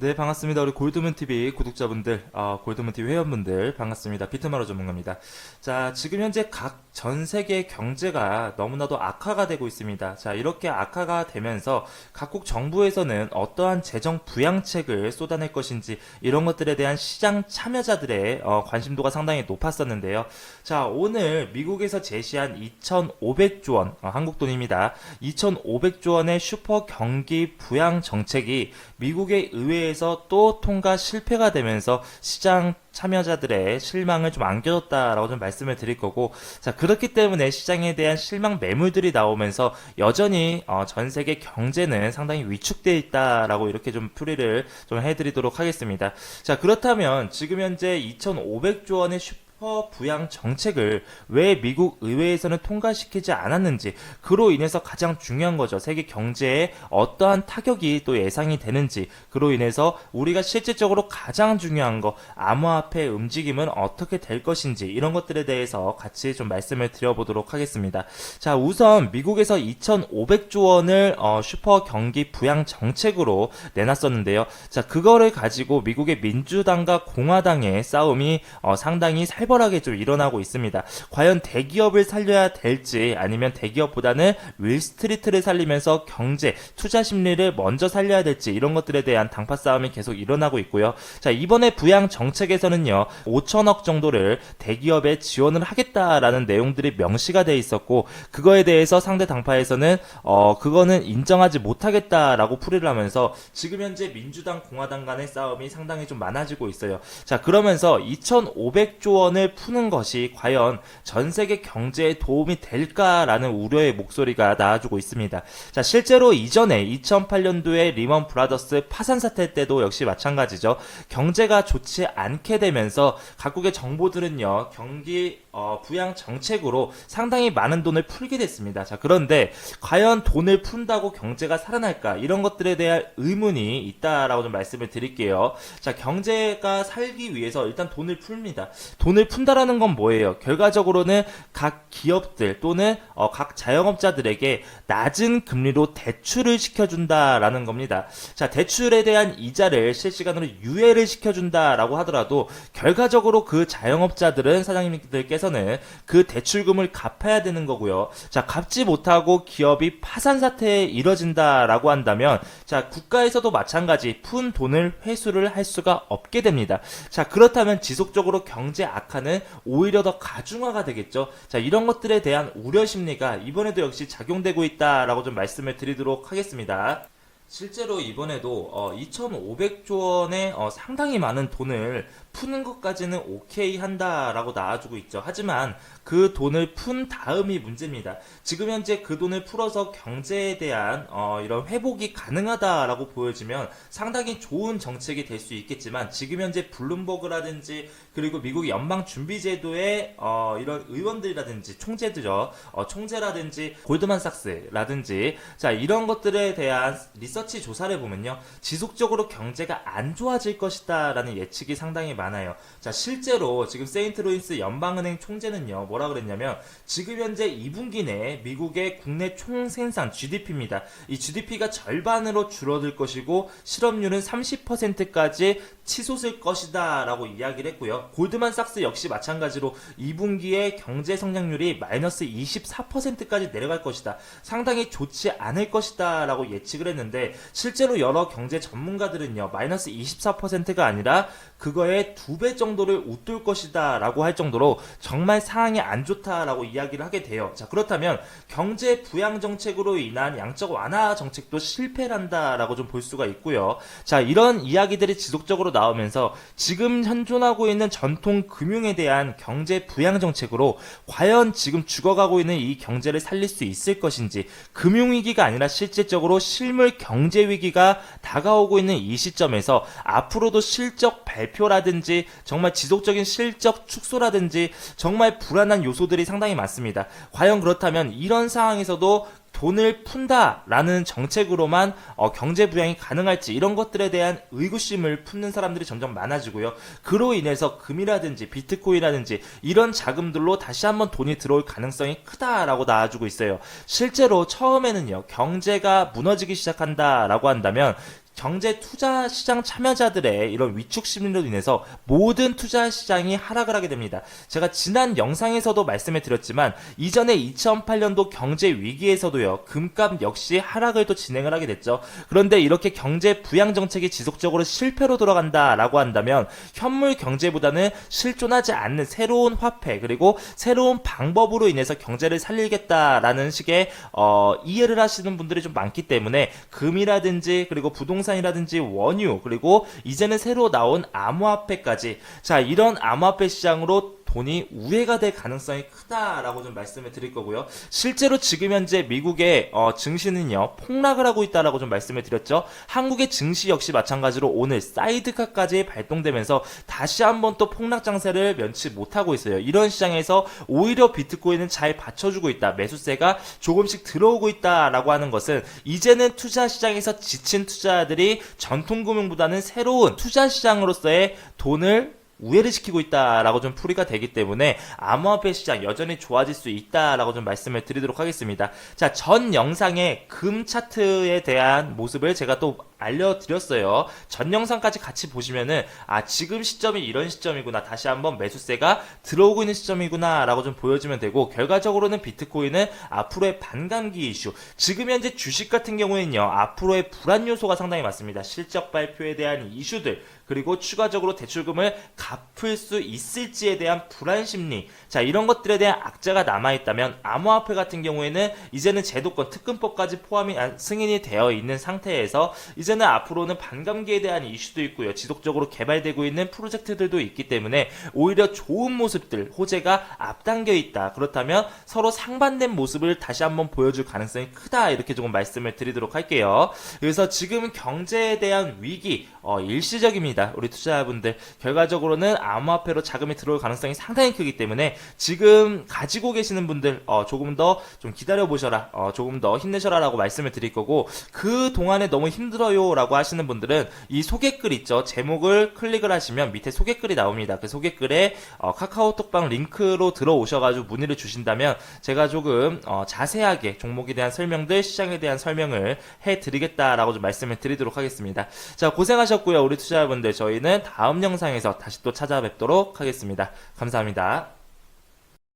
네, 반갑습니다. 우리 골드문TV 구독자분들, 골드문TV 회원분들, 반갑습니다. 비트마로 전문가입니다. 자, 지금 현재 각 전 세계 경제가 너무나도 악화가 되고 있습니다. 자, 이렇게 악화가 되면서 각국 정부에서는 어떠한 재정 부양책을 쏟아낼 것인지 이런 것들에 대한 시장 참여자들의 관심도가 상당히 높았었는데요. 자, 오늘 미국에서 제시한 2,500조 원, 한국 돈입니다. 2,500조 원의 슈퍼 경기 부양 정책이 미국의 의회에서 또 통과 실패가 되면서 시장 참여자들의 실망을 좀 안겨줬다라고 좀 말씀을 드릴 거고, 자, 그렇기 때문에 시장에 대한 실망 매물들이 나오면서 여전히 전 세계 경제는 상당히 위축되어 있다라고 이렇게 좀 풀이를 좀 해드리도록 하겠습니다. 자, 그렇다면 지금 현재 2,500조 원의 부양 정책을 왜 미국 의회에서는 통과시키지 않았는지, 그로 인해서 가장 중요한 거죠. 세계 경제에 어떠한 타격이 또 예상이 되는지, 그로 인해서 우리가 실질적으로 가장 중요한 거, 암호화폐 움직임은 어떻게 될 것인지, 이런 것들에 대해서 같이 좀 말씀을 드려보도록 하겠습니다. 자, 우선 미국에서 2,500조 원을 슈퍼 경기 부양 정책으로 내놨었는데요. 자, 그거를 가지고 미국의 민주당과 공화당의 싸움이 상당히 살벌하게 좀 일어나고 있습니다. 과연 대기업을 살려야 될지, 아니면 대기업보다는 윌스트리트를 살리면서 경제, 투자 심리를 먼저 살려야 될지, 이런 것들에 대한 당파 싸움이 계속 일어나고 있고요. 자, 이번에 부양 정책에서는요, 5천억 정도를 대기업에 지원을 하겠다라는 내용들이 명시가 돼 있었고, 그거에 대해서 상대 당파에서는 그거는 인정하지 못하겠다라고 풀이를 하면서 지금 현재 민주당, 공화당 간의 싸움이 상당히 좀 많아지고 있어요. 자, 그러면서 2,500조 원을 푸는 것이 과연 전 세계 경제에 도움이 될까라는 우려의 목소리가 나와주고 있습니다. 자, 실제로 이전에 2008년도에 리먼 브라더스 파산 사태 때도 역시 마찬가지죠. 경제가 좋지 않게 되면서 각국의 정부들은요, 경기 부양 정책으로 상당히 많은 돈을 풀게 됐습니다. 자, 그런데 과연 돈을 푼다고 경제가 살아날까? 이런 것들에 대한 의문이 있다라고 좀 말씀을 드릴게요. 자, 경제가 살기 위해서 일단 돈을 풉니다. 돈을 푼다라는 건 뭐예요? 결과적으로는 각 기업들 또는 각 자영업자들에게 낮은 금리로 대출을 시켜준다라는 겁니다. 자, 대출에 대한 이자를 실시간으로 유예를 시켜준다라고 하더라도 결과적으로 그 자영업자들은, 사장님들께서는 그 대출금을 갚아야 되는 거고요. 자, 갚지 못하고 기업이 파산 사태에 이뤄진다라고 한다면, 자, 국가에서도 마찬가지 푼 돈을 회수를 할 수가 없게 됩니다. 자, 그렇다면 지속적으로 경제 악화는 오히려 더 가중화가 되겠죠. 자, 이런 것들에 대한 우려 심리가 이번에도 역시 작용되고 있다라고 좀 말씀을 드리도록 하겠습니다. 실제로 이번에도 2,500조 원의 상당히 많은 돈을 푸는 것까지는 오케이 한다라고 나와주고 있죠. 하지만 그 돈을 푼 다음이 문제입니다. 지금 현재 그 돈을 풀어서 경제에 대한 이런 회복이 가능하다라고 보여지면 상당히 좋은 정책이 될 수 있겠지만, 지금 현재 블룸버그라든지 그리고 미국 연방준비제도의 이런 의원들이라든지 총재들죠. 총재라든지 골드만삭스라든지, 자, 이런 것들에 대한 리서치 조사를 보면요, 지속적으로 경제가 안 좋아질 것이다 라는 예측이 상당히 많아요. 자, 실제로 지금 세인트루이스 연방은행 총재는요, 뭐라 그랬냐면, 지금 현재 2분기 내 미국의 국내 총생산 GDP입니다. 이 GDP가 절반으로 줄어들 것이고 실업률은 30%까지 치솟을 것이다 라고 이야기를 했고요. 골드만삭스 역시 마찬가지로 2분기에 경제 성장률이 마이너스 24%까지 내려갈 것이다, 상당히 좋지 않을 것이다 라고 예측을 했는데, 실제로 여러 경제 전문가들은요, 마이너스 24%가 아니라 그거의 2배 정도를 웃돌 것이다 라고 할 정도로 정말 상황이 안 좋다라고 이야기를 하게 돼요. 자, 그렇다면 경제 부양 정책으로 인한 양적 완화 정책도 실패를 한다라고 좀 볼 수가 있고요. 자, 이런 이야기들이 지속적으로 나오면서 지금 현존하고 있는 전통 금융에 대한 경제 부양 정책으로 과연 지금 죽어가고 있는 이 경제를 살릴 수 있을 것인지, 금융위기가 아니라 실질적으로 실물 경제위기가 다가오고 있는 이 시점에서 앞으로도 실적 발표라든지 정말 지속적인 실적 축소라든지 정말 불안한 요소들이 상당히 많습니다. 과연 그렇다면 이런 상황에서도 돈을 푼다라는 정책으로만 경제 부양이 가능할지, 이런 것들에 대한 의구심을 품는 사람들이 점점 많아지고요. 그로 인해서 금이라든지 비트코인이라든지 이런 자금들로 다시 한번 돈이 들어올 가능성이 크다라고 나와주고 있어요. 실제로 처음에는요, 경제가 무너지기 시작한다라고 한다면 경제 투자 시장 참여자들의 이런 위축 심리로 인해서 모든 투자 시장이 하락을 하게 됩니다. 제가 지난 영상에서도 말씀해 드렸지만 이전에 2008년도 경제 위기에서도요, 금값 역시 하락을 또 진행을 하게 됐죠. 그런데 이렇게 경제 부양 정책이 지속적으로 실패로 돌아간다라고 한다면 현물 경제보다는 실존하지 않는 새로운 화폐 그리고 새로운 방법으로 인해서 경제를 살리겠다라는 식의 이해를 하시는 분들이 좀 많기 때문에 금이라든지 그리고 부동산이라든지 원유 그리고 이제는 새로 나온 암호화폐까지, 자, 이런 암호화폐 시장으로 돈이 우회가 될 가능성이 크다라고 좀 말씀을 드릴 거고요. 실제로 지금 현재 미국의 증시는요, 폭락을 하고 있다라고 좀 말씀을 드렸죠. 한국의 증시 역시 마찬가지로 오늘 사이드카까지 발동되면서 다시 한번 또 폭락 장세를 면치 못하고 있어요. 이런 시장에서 오히려 비트코인은 잘 받쳐주고 있다, 매수세가 조금씩 들어오고 있다라고 하는 것은 이제는 투자 시장에서 지친 투자자들이 전통금융보다는 새로운 투자 시장으로서의 돈을 우회를 시키고 있다라고 좀 풀이가 되기 때문에 암호화폐 시장 여전히 좋아질 수 있다라고 좀 말씀을 드리도록 하겠습니다. 자, 전 영상의 금 차트에 대한 모습을 제가 또 알려드렸어요. 전 영상까지 같이 보시면은 지금 시점이 이런 시점이구나, 다시 한번 매수세가 들어오고 있는 시점이구나 라고 좀 보여주면 되고, 결과적으로는 비트코인은 앞으로의 반감기 이슈, 지금 현재 주식 같은 경우에는요, 앞으로의 불안 요소가 상당히 많습니다. 실적 발표에 대한 이슈들, 그리고 추가적으로 대출금을 갚을 수 있을지에 대한 불안 심리, 자, 이런 것들에 대한 악재가 남아있다면 암호화폐 같은 경우에는 이제는 제도권 특근법까지 포함이 승인이 되어 있는 상태에서 이제는 앞으로는 반감기에 대한 이슈도 있고요, 지속적으로 개발되고 있는 프로젝트들도 있기 때문에 오히려 좋은 모습들, 호재가 앞당겨 있다. 그렇다면 서로 상반된 모습을 다시 한번 보여줄 가능성이 크다, 이렇게 조금 말씀을 드리도록 할게요. 그래서 지금 경제에 대한 위기 일시적입니다. 우리 투자자분들, 결과적으로는 암호화폐로 자금이 들어올 가능성이 상당히 크기 때문에 지금 가지고 계시는 분들 조금 더 좀 기다려보셔라, 조금 더 힘내셔라 라고 말씀을 드릴 거고, 그 동안에 너무 힘들어요 라고 하시는 분들은 이 소개글 있죠, 제목을 클릭을 하시면 밑에 소개글이 나옵니다. 그 소개글에 카카오톡방 링크로 들어오셔가지고 문의를 주신다면 제가 조금 자세하게 종목에 대한 설명들, 시장에 대한 설명을 해드리겠다라고 좀 말씀을 드리도록 하겠습니다. 자, 고생하셨고요 우리 투자자분들, 저희는 다음 영상에서 다시 또 찾아뵙도록 하겠습니다. 감사합니다.